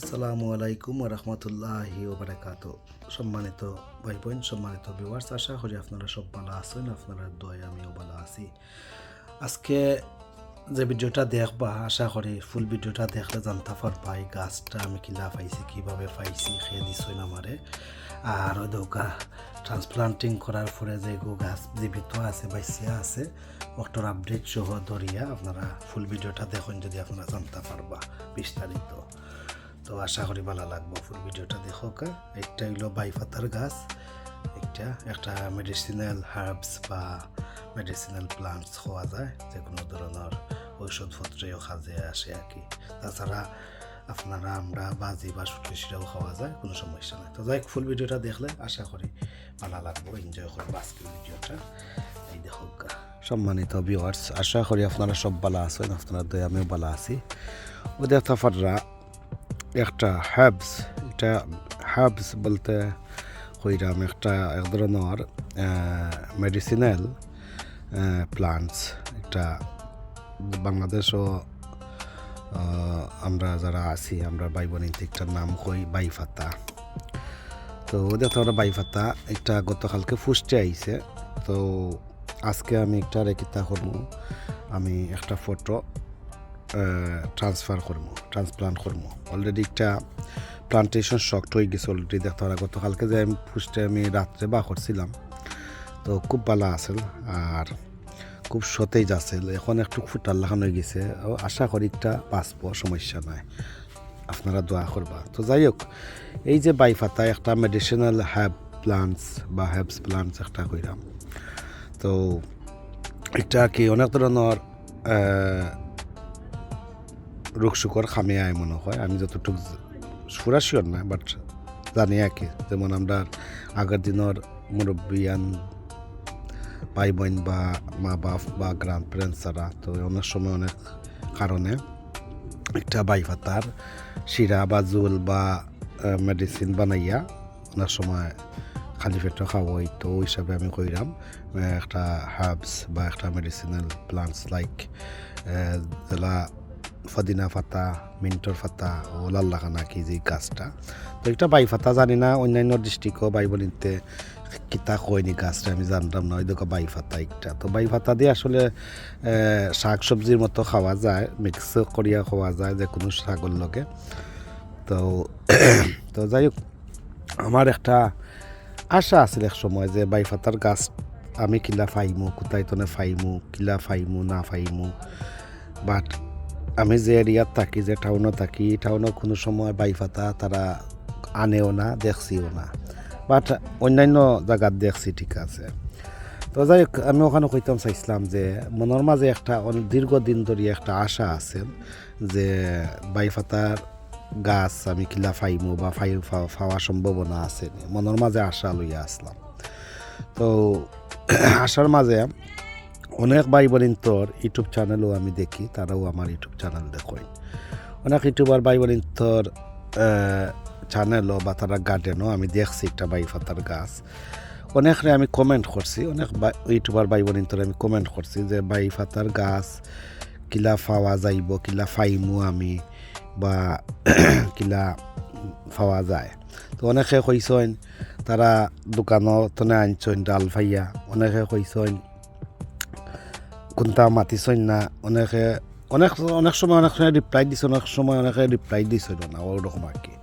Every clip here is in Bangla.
আসসালামু আলাইকুম রহমতুল্লাহি ওবারাকাতু। সম্মানিত ভাই বোন, সম্মানিত ভিউয়ার্স, আশা করি আপনারা সব ভালো আছেন। আপনারা দোয়ায় আমিও ভালো আছি। আজকে যে ভিডিওটা দেখবা, আশা করি ফুল ভিডিওটা দেখলে জানতে পারবা এই গাছটা আমি কিলা পাইছি, কীভাবে পাইছি, খেয়ে দিছই না আমারে। আর ওই দৌকা ট্রান্সপ্লান্টিং করার পরে যে গাছ জীবিত আছে, বাইসিয়া আছে, ওটার আপডেট সহ ধরিয়া আপনারা ফুল ভিডিওটা দেখুন, যদি আপনারা জানতে পারবা বিস্তারিত। তো আশা করি ভালো লাগবো, ফুল ভিডিওটা দেখো। একটা হইলো বাইপাতার গাছ, একটা মেডিসিনাল হার্বস বা মেডিসিনাল প্লান্টস খাওয়া যায়, যে কোনো ধরনের ঔষধপত্রেও কাজে আসে আর কি। তাছাড়া আপনারা আমরা বাজি বা সুটকেশিরাও খাওয়া যায়, কোনো সমস্যা নেই। তো যাই ফুল ভিডিওটা দেখলে আশা করি ভালো লাগবো, এনজয় করবো আজকের ভিডিওটা। এই দেখো সম্মানিত ভিউয়ার্স, আশা করি আপনারা সব ভালো আছেন, আপনারা দয়া আমিও ভালো আছি। ওদের তাফাররা একটা এটা হার্বস বলতে হইরাম এক ধরনের মেডিসিনাল প্লান্টস। এটা বাংলাদেশও আমরা যারা আছি, আমরা ভাই বোন একটার নাম কই বাইপাতা। তো ওদের তো আমরা বাইপাতা একটা গতকালকে ফুসতে আইছে। তো আজকে আমি একটা রেখিতা করবো, আমি একটা ফটো ট্রান্সপ্লান্ট করবো। অলরেডি একটা প্লান্টেশন শক্ট হয়ে গেছে অলরেডি। দেখতে পারা গতকালকে যে আমি ফুসতে আমি রাত্রে বা করছিলাম, তো খুব ভালো আসেল আর খুব সতেজ আসেল। এখন একটু ফুটার লাগানো হয়ে গেছে, আশা করি একটা বাঁচব, সমস্যা নাই, আপনারা দোয়া করবা। তো যাই হোক, এই যে বাইপাতা একটা মেডিসিনাল হার্বস প্লান্টস একটা কইরাম। তো এটা কি অনেক ধরনের রোগ শুকর খামিয়ে আয় মনে হয়, আমি যতটুকু সুরাশিওর না, বাট জানি আর কি। যেমন আমরা আগের দিনের মুরব্বিয়ান ভাই বোন বা মা বাপ বা গ্র্যান্ড প্যারেন্টসরা, তো অনেক সময় অনেক কারণে একটা বাইপাতার শিরা বা জুল বা মেডিসিন বানাইয়া অনেক সময় খালি পেটে খাওয়া হয়। তো ওই হিসাবে আমি কইরাম একটা হার্বস বা একটা মেডিসিনাল প্লান্টস লাইক যেলা ফদিনা পাতা, মিন্টর পাতা ও লাল্লাখানা কি যে গাছটা। তো একটা বাইপাতা জানি না অন্যান্য ডিস্ট্রিক্টও বাইবলিতে কিতা কয়নি গাছটা আমি জানতাম না। ওই দেখো বাইপাতা একটা। তো বাইপাতা দিয়ে আসলে শাক সবজির মতো খাওয়া যায়, মিক্স করিয়া খাওয়া যায় যে কোনো শাকের লগে। তো তো যাই হোক, আমার একটা আশা আছিল এক সময় যে বাইপাতার গাছ আমি কিলা ফাইমু, কোথায় তনে ফাইমু, কিলা ফাইমু না ফাইমু। বাট আমি যে এরিয়াত থাকি, যে টাউনে থাকি, টাউনে কোনো সময় বাইপাতা তারা আনেও না, দেখছিও না। বাট অন্যান্য জায়গাত দেখছি, ঠিক আছে। তো যাই হোক, আমি ওখানে কইতাম চাইছিলাম যে মনের মাঝে একটা দীর্ঘদিন ধরে একটা আশা আছে যে বাইপাতার গাছ আমি কিলা ফাইমু বা ফাওয়া সম্ভাবনা আছে, মনের মাঝে আশা লইয়া আসলাম। তো আশার মাঝে অনেক ভাই বোন তোর ইউটিউব চ্যানেলও আমি দেখি, তারাও আমার ইউটিউব চ্যানেল দেখেন। অনেক ইউটিউবার ভাই বোন তোর চ্যানেলও বা তারা গার্ডেনও আমি দেখছি একটা বাইপাতার গাছ। অনেকরে আমি কমেন্ট করছি, অনেক ইউটিউবার ভাই বোন তোর আমি কমেন্ট করছি যে বাইপাতার গাছ কিলা পাওয়া যাইব, কিলা ফাইমু আমি বা কিলা পাওয়া যায়। তো অনেকে কইসেন তারা দোকানত তনে আনছেন ডাল ফাইয়া, অনেকে কইসেন কোনটা মাতিছেন না, অনেকে অনেক সময় অনেক সময় রিপ্লাই দিছে, অনেক সময় অনেকে রিপ্লাই দিছিল না, ওরকম আর কি।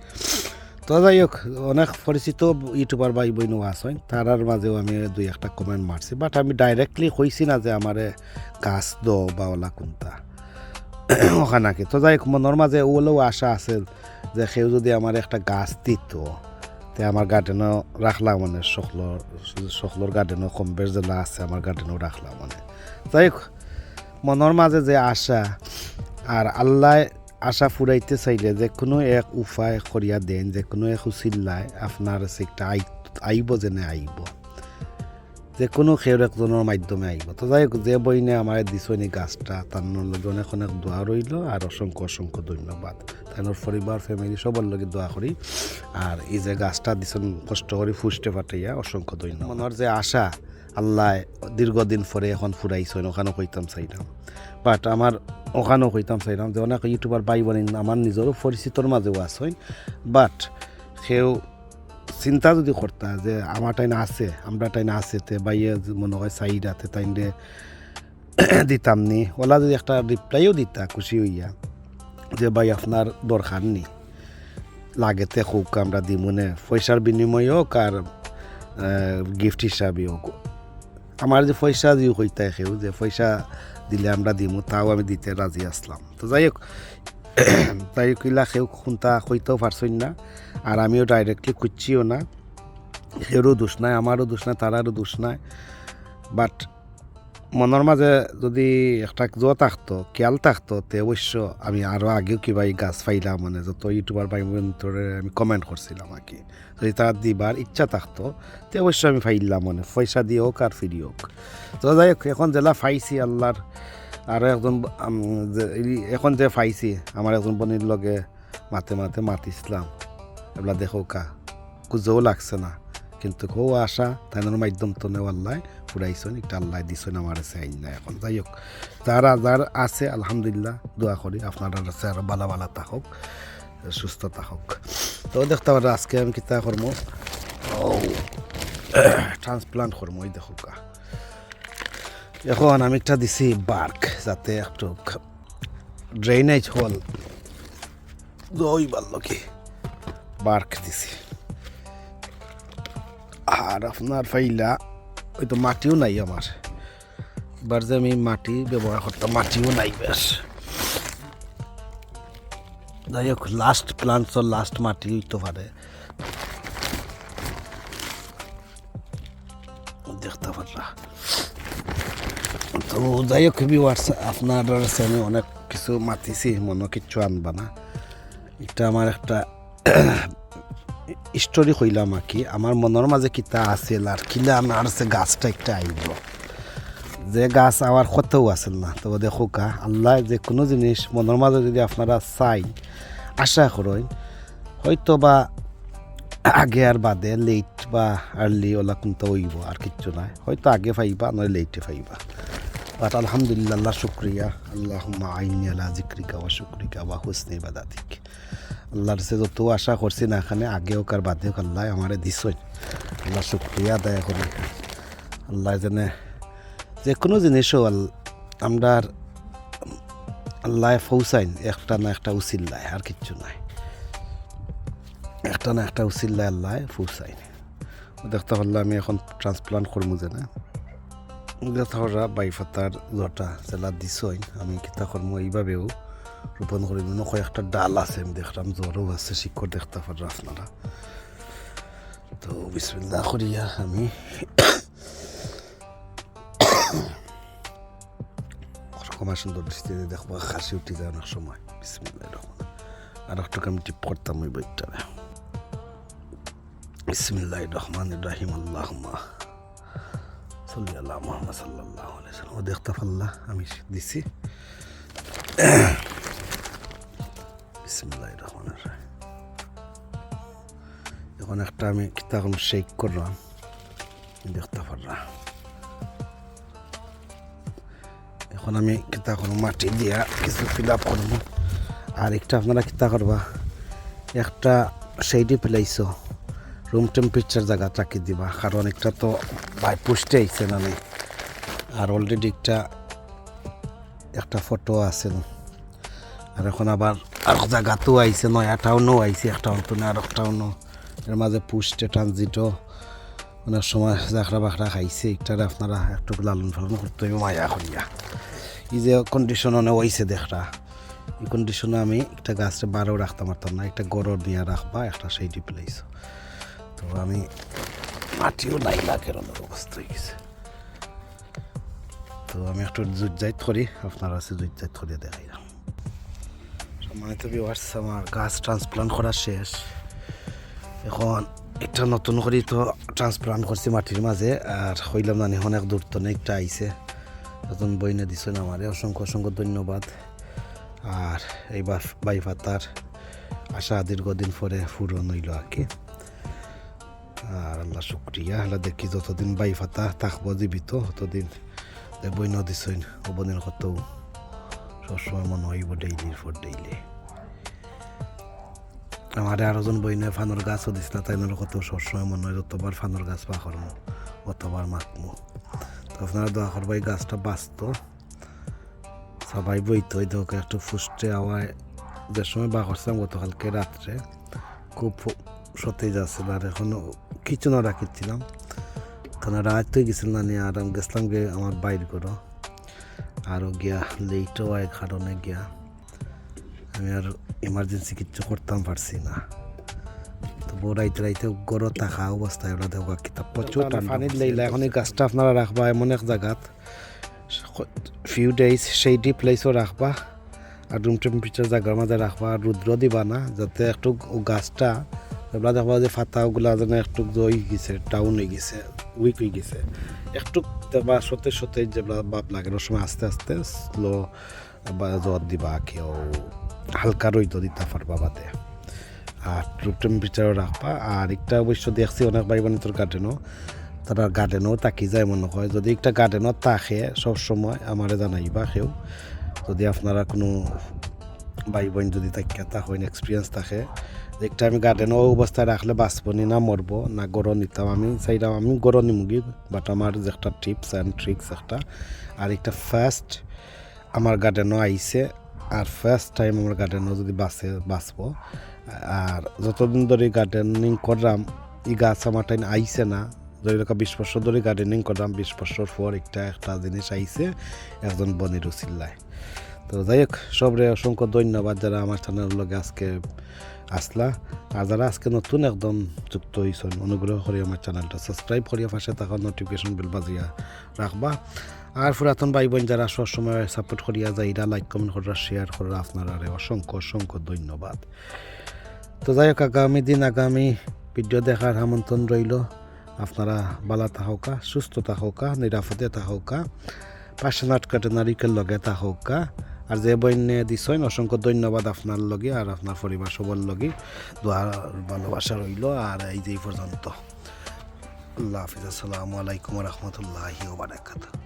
তো যাই হোক, অনেক পরিচিত ইউটিউবার ভাই বোনও আছেন, তারার মাঝেও আমি দুই একটা কমেন্ট মারছি। বাট আমি ডাইরেক্টলি কইছি না যে আমারে গাছ দো বা ওলা কোনটা ওখানে কি। তো যাই হোক, মনের মাঝে ওগুলোও আশা আছে যে সেও যদি আমার একটা গাছ দিত, তে আমার গার্ডেনও রাখলাম, মানে শখলোর গার্ডেনও কম বেশ জেলা আছে, আমার গার্ডেনও রাখলাম মানে। যাই হোক, মনের মাঝে যে আশা, আর আল্লাহ আশা ফুরাইতে চাইলে যে কোনো এক উপায় করিয়া দেন, যে কোনো এক উচিল্লায় আপনার একটা আইব, যেনে আইব, যে কোনো খেয়ের একজনের মাধ্যমে আইব। তো যাই হোক, যে বইনে আমার দিছনি গাছটা, তার লগে অনেক অনেক দোয়া রইল, আর অসংখ্য অসংখ্য ধন্যবাদ। তার পরিবার ফ্যামিলি সবার লগে দোয়া করি। আর এই যে গাছটা দিছন কষ্ট করে ফুসতে পাঠাইয়া অসংখ্য ধন্যবাদ। মনের যে আশা আল্লাহ দীর্ঘদিন পরে এখন ফুরাইছেন ওখানেও কইতাম চাইলাম বাট আমার ওখানেও কইতাম চাইলাম যে অনেক ইউটিউবার ভাই বোন আমার নিজেরও পরিচিতর মাঝেও আসেন বাট সেও চিন্তা যদি করতা যে আমার টাইনা আছে আমরা টাইনা আছে তে বাইয়ে মনে হয় সাইডাতে তাইলে দিতাম নি ওলা যদি একটা রিপ্লাইও দিতা খুশি হইয়া যে ভাই আপনার দরকার নেই লাগেতে হোক আমরা দিমুনে পয়সার বিনিময়ে হোক আর গিফট হিসাবে হোক আমার যে পয়সা দিও হইতা কেউ যে পয়সা দিলে আমরা দিমু তাও আমি দিতে রাজি আসলাম তো যাই হোক তাই কইলা কেউ শুনতা কইতেও পারছই না আর আমিও ডাইরেক্টলি খুঁজছিও না সেরও দোষ নাই আমারও দোষ নাই তারারও দোষ নাই বাট মনের মাঝে যদি একটা জো থাকতো খেয়াল থাকতো তে অবশ্য আমি আরও আগেও কিবা এই গাছ পাইলাম মানে যত ইউটিউবার ভাই বোনরে আমি কমেন্ট করছিলাম আর কি যদি তার দিবার ইচ্ছা থাকতো তে অবশ্য আমি পাইলাম মানে পয়সা দিয়ে হোক আর ফিরি হোক তো যাই হোক এখন জেলা পাইছি আল্লাহর আরও একজন এখন যে পাইছি আমার একজন বোনের লগে মাতে মাতিছিলাম এগুলা দেখো কা কুজও লাগছে না কিন্তু কেউ আশা তাইনের মাধ্যম তো নেওয়াল্লাহ ফুরাইছেন একটা আল্লাহ দিছেন আমার আছে আইন না এখন যাই হোক যার আছে আলহামদুলিল্লাহ দোয়া করি আপনারা আছে আরও বালা থাকুক সুস্থ থাকুক তো দেখতে পারে আজকে আমি কিতা করবো ট্রান্সপ্লান্ট করবো ওই দেখো কা এখন আমি একটা দিছি বার্ক যাতে একটু ড্রেনেজ হল ওই ভালো কি বার্ক দিছি আর আপনার ফাইলা ওই তো মাটিও নাই আমার এবার যে আমি মাটি ব্যবহার করতাম মাটিও নাই বেশ যাই হোক লাস্ট প্লান্টসর লাস্ট মাটি হইতে পারে দেখতে পারলা তো যাই হোক আপনার আমি অনেক কিছু মাতিছি মনে কিচ্ছু আনবা না এটা আমার একটা স্টোরি কইলাম আর কি আমার মনের মাঝে কিতা আছিল আর কিলা আমার সে গাছটা একটা আইব যে গাছ আমার কতও আছিল না তো দেখো কা আল্লাহ যে কোনো জিনিস মনের মাঝে যদি আপনারা চাই আশা করেন হয়তো বা আগে আর বাদে লেট বা আর্লি ওলা কিন্তু হইব আর কিচ্ছু নাই হয়তো আগে পাইবা নয় লেটে পাইবা বাট আলহামদুলিল্লাহ আল্লাহ শুক্রিয়া আল্লাহুম্মা আইনি আলা যিকরিকা ওয়া শুকরিকা ওয়া হুসনি ইবাদাতিক আল্লাহর সে যত আশা করছি না এখানে আগেও কার বাদেও আল্লাহ আমারে দিছই আল্লাহ শুক্রিয়া আদায় করি আল্লাহ জানে যে কোনো জিনিসও আমরা আল্লাহ পৌঁছাইন একটা না একটা উসিল্লায় আর কিচ্ছু নাই একটা না একটা উসিল্লায় আল্লাহ পৌঁছাইন দেখতে পারলাম আমি এখন ট্রান্সপ্লান্ট করবো যে না দেখতে পারা বাইফাতার জটা জেলা দিছই আমি কিতা করবো এইভাবেও রোপণ করি কয়েকটা ডাল আছে আমি দেখলাম জ্বরও আছে শিকড় দেখতে পারা আপনারা তো বিসমিল্লাহ করিয়া আমি কমা সুন্দর দৃষ্টিতে দেখবো হাসি উঠে যায় অনেক সময় বিসমিল্লাহ রহমান আর একটু আমি টিপ করতাম ওই বইটা বিসমিল্লাহ রহমান রাহিম আল্লাহুম্মা সাল্লি আলা মুহাম্মদ সাল্লাল্লাহু আলাইহি ওয়াসাল্লাম দেখতে পারলা আমি দিছি বিসমিল্লাহির রহমানির রহিম এখন একটা আমি কিতা কোন শেক করলাম দেখতে পারলা এখন আমি কিতা কোন মাটি দিয়া কিছু ফিল আপ করব আর একটা আপনারা কিতা করবা একটা সেইডি ফেলাইছো রুম টেম্পারেচার জায়গা রাখি দিবা কারণ একটা তো ভাই পুষতে আইছে না আর অলরেডি একটা ফটো আছে আর এখন আবার আর জায়গাতেও আইছে নয়া টাউনও আইছে একটা নতুন আর টাউনও এর মাঝে পুষতে ট্রানজিটও অনেক সময় জাখরা বাখরা খাইছে একটারে আপনারা একটু লালন পালন করতে হবে মায়া করিয়া এই যে কন্ডিশন অনেক হয়েছে দেখরা এই কন্ডিশনে আমি একটা গাছটা বারও রাখতে পারতাম না একটা গড়র নিয়ে রাখবা একটা সেইটি প্লেস তো আমি মাটিও নাই লাখের অনেক অবস্থা হয়ে গেছে তো আমি একটু জুজাইত করি আপনারা আছে জুজাইত করিয়ে দেখাইলাম সম্মানিত ভিউয়ার্স আমার গাছ ট্রান্সপ্লান্ট করা শেষ এখন একটা নতুন করে তো ট্রান্সপ্লান্ট করছি মাটির মাঝে আর হইলাম না অনেক দূর তো একটা আইছে নতুন বইনে দিছেন আমার অসংখ্য অসংখ্য ধন্যবাদ আর এইবার বাইপাতার আশা দীর্ঘদিন পরে পূরণ হইল আর কি আর আল্লাহ শুক্রিয়া হলে দেখি যতদিন বাইফাতা থাকবো জীবিত ততদিন বই নদীছইন বনের কত সবসময় মনে হইব ডেইলির পর ডেইলি। আমার আরোজন বইনে ফানোর গাছও দিছিল তাই কত সবসময় মনে হয় যতবার ফানোর গাছ বা করমো অতবার মাখমো। তো আপনারা দোয়া করবো এই গাছটা বাঁচত সবাই বইতে হইতে হোক একটু ফুসটে হওয়ায় যে সময় বা করছিলাম গতকালকে রাত্রে খুব সতেজ আছিল আর এখনও কিছু না রাখিছিলাম কারণ রাত তো গেছিল না নিয়ে আর আমি গেছিলাম গিয়ে আমার বাইর করো আরও গিয়া লেটও হয় কারণে গিয়া আমি আর ইমার্জেন্সি কিচ্ছু করতাম পারছি না। তো রাইতে রাইতে গড় থাকা অবস্থায় ওরা দেখো কিতাব প্রচুর পানির লেইলা এখন এই গাছটা আপনারা রাখবা এমন এক জায়গাত ফিউ ডেজ সেই ডি প্লেসও রাখবা আর রুম টেম্পারেচার জায়গার মাঝে রাখবা আর রুদ্র দিবা না যাতে একটু গাছটা এগুলা দেখবা যে ফাতাগুলা যেন একটু হয়ে গেছে ডাউন হয়ে গেছে উইক হয়ে গেছে একটু দেখবা সতেজ সতেজ যেগুলা বাপ লাগে ওর সময় আস্তে আস্তে স্লো বা জ্বর দিবা কেউ হালকা রইদ দিতে পারবা বাদে আর রুম টেম্পারেচারও রাখবা। আর একটা অবশ্য দেখছি অনেক ভাই বোন তোর গার্ডেনও তারা গার্ডেনও তাকি যায় মনে হয় যদি একটা গার্ডেনও তাকে সবসময় আমারে জানাইবা কেউ যদি আপনারা কোনো ভাই বোন যদি তাকিয়া তা হয় এক্সপিরিয়েন্স থাকে একটা আমি গার্ডেনও অবস্থায় রাখলে বাঁচবনি না মরবো না গড় নিতাম আমি চাইলাম আমি গড় নিমুগি বাট আমার যে একটা টিপস অ্যান্ড ট্রিক্স একটা আর একটা ফার্স্ট আমার গার্ডেনও আইছে আর ফার্স্ট টাইম আমার গার্ডেনও যদি বাঁচবো আর যতদিন ধরে গার্ডেনিং করলাম এই গাছ আমার টাইম আইছে না ধরে রাখা 20 বছর ধরে গার্ডেনিং করলাম 20 বছর পর একটা জিনিস আইছে একজন বনির উচিল্লায়। তো যাই হোক সবরে অসংখ্য ধন্যবাদ যারা আমার চ্যানেলের লগে আজকে আসলা আর যারা আজকে নতুন একদম যুক্ত হয়েছেন অনুগ্রহ করে আমার চ্যানেলটা সাবস্ক্রাইব করিয়া পাশে থাকা নোটিফিকেশন বেল বাজিয়া রাখবা। আর পুরাতন ভাই বোন যারা সবসময় সাপোর্ট করিয়া যায় এরা লাইক কমেন্ট করা শেয়ার করা আপনারা অসংখ্য ধন্যবাদ। তো যাই হোক আগামী ভিডিও দেখার আমন্ত্রণ রইল। আপনারা ভালো থাকা সুস্থ থাকা নিরাপদে থাকা পাশে নাটকাটে নারিকেল লগে থাকা আর যে বইনে দিছেন অসংখ্য ধন্যবাদ আপনার লগে আর আপনার পরিবার সবার লগে দোয়ার ভালোবাসা রইল। আর এই যে পর্যন্ত আল্লাহ হাফিজ আসসালামু আলাইকুম রহমতুল্লাহি ওয়া বারাকাতুহু।